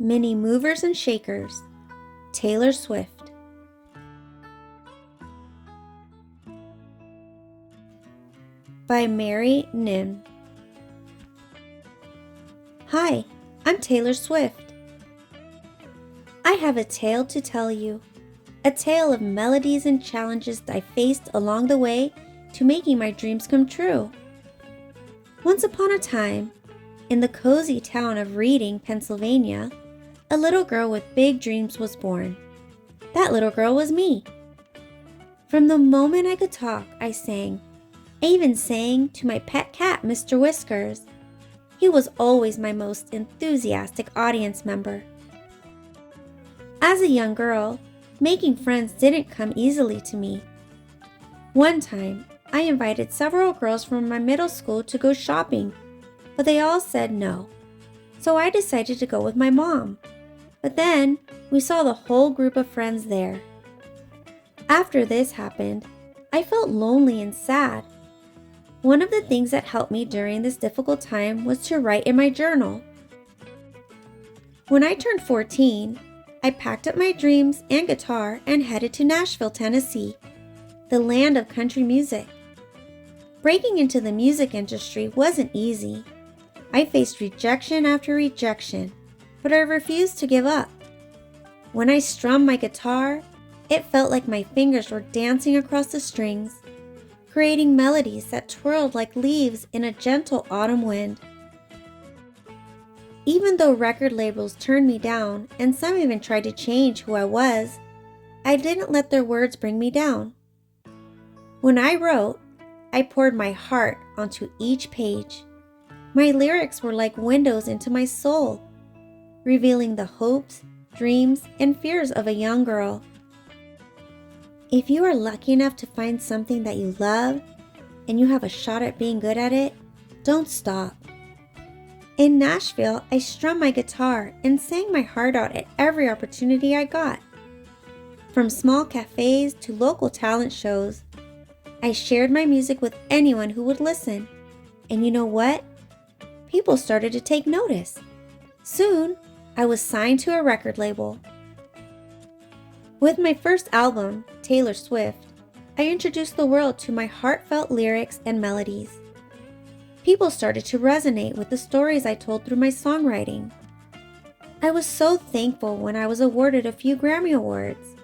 Mini Movers and Shakers, Taylor Swift. By Mary Nim. Hi, I'm Taylor Swift. I have a tale to tell you, a tale of melodies and challenges I faced along the way to making my dreams come true. Once upon a time, in the cozy town of Reading, Pennsylvania, a little girl with big dreams was born. That little girl was me. From the moment I could talk, I sang. I even sang to my pet cat, Mr. Whiskers. He was always my most enthusiastic audience member. As a young girl, making friends didn't come easily to me. One time, I invited several girls from my middle school to go shopping, but they all said no. So I decided to go with my mom. But then, we saw the whole group of friends there. After this happened, I felt lonely and sad. One of the things that helped me during this difficult time was to write in my journal. When I turned 14, I packed up my dreams and guitar and headed to Nashville, Tennessee, the land of country music. Breaking into the music industry wasn't easy. I faced rejection after rejection, but I refused to give up. When I strummed my guitar, it felt like my fingers were dancing across the strings, creating melodies that twirled like leaves in a gentle autumn wind. Even though record labels turned me down and some even tried to change who I was, I didn't let their words bring me down. When I wrote, I poured my heart onto each page. My lyrics were like windows into my soul, revealing the hopes, dreams, and fears of a young girl. If you are lucky enough to find something that you love and you have a shot at being good at it, don't stop. In Nashville, I strummed my guitar and sang my heart out at every opportunity I got. From small cafes to local talent shows, I shared my music with anyone who would listen. And you know what? People started to take notice. Soon, I was signed to a record label. With my first album, Taylor Swift, I introduced the world to my heartfelt lyrics and melodies. People started to resonate with the stories I told through my songwriting. I was so thankful when I was awarded a few Grammy Awards.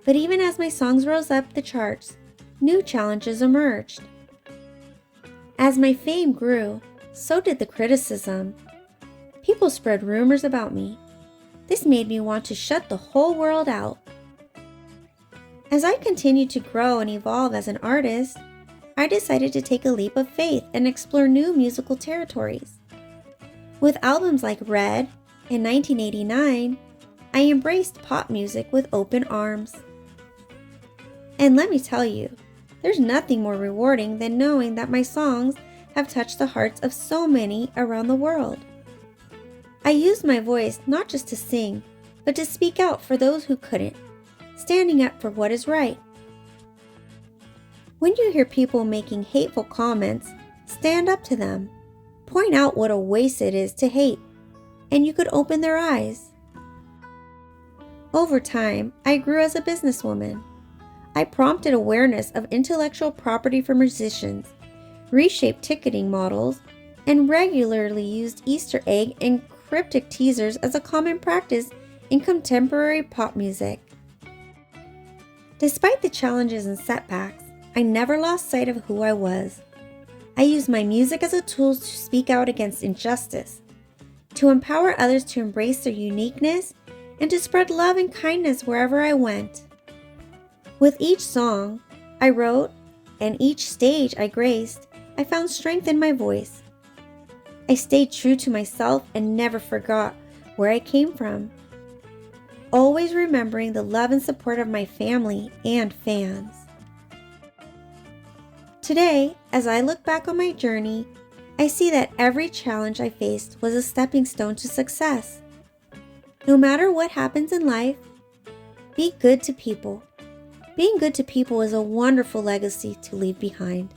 But even as my songs rose up the charts, new challenges emerged. As my fame grew, so did the criticism. People spread rumors about me. This made me want to shut the whole world out. As I continued to grow and evolve as an artist, I decided to take a leap of faith and explore new musical territories. With albums like Red in 1989, I embraced pop music with open arms. And let me tell you, there's nothing more rewarding than knowing that my songs have touched the hearts of so many around the world. I used my voice not just to sing, but to speak out for those who couldn't, standing up for what is right. When you hear people making hateful comments, stand up to them. Point out what a waste it is to hate, and you could open their eyes. Over time, I grew as a businesswoman. I prompted awareness of intellectual property for musicians, reshaped ticketing models, and regularly used Easter egg and cryptic teasers as a common practice in contemporary pop music. Despite the challenges and setbacks, I never lost sight of who I was. I used my music as a tool to speak out against injustice, to empower others to embrace their uniqueness, and to spread love and kindness wherever I went. With each song I wrote and each stage I graced, I found strength in my voice. I stayed true to myself and never forgot where I came from, always remembering the love and support of my family and fans. Today, as I look back on my journey, I see that every challenge I faced was a stepping stone to success. No matter what happens in life, be good to people. Being good to people is a wonderful legacy to leave behind.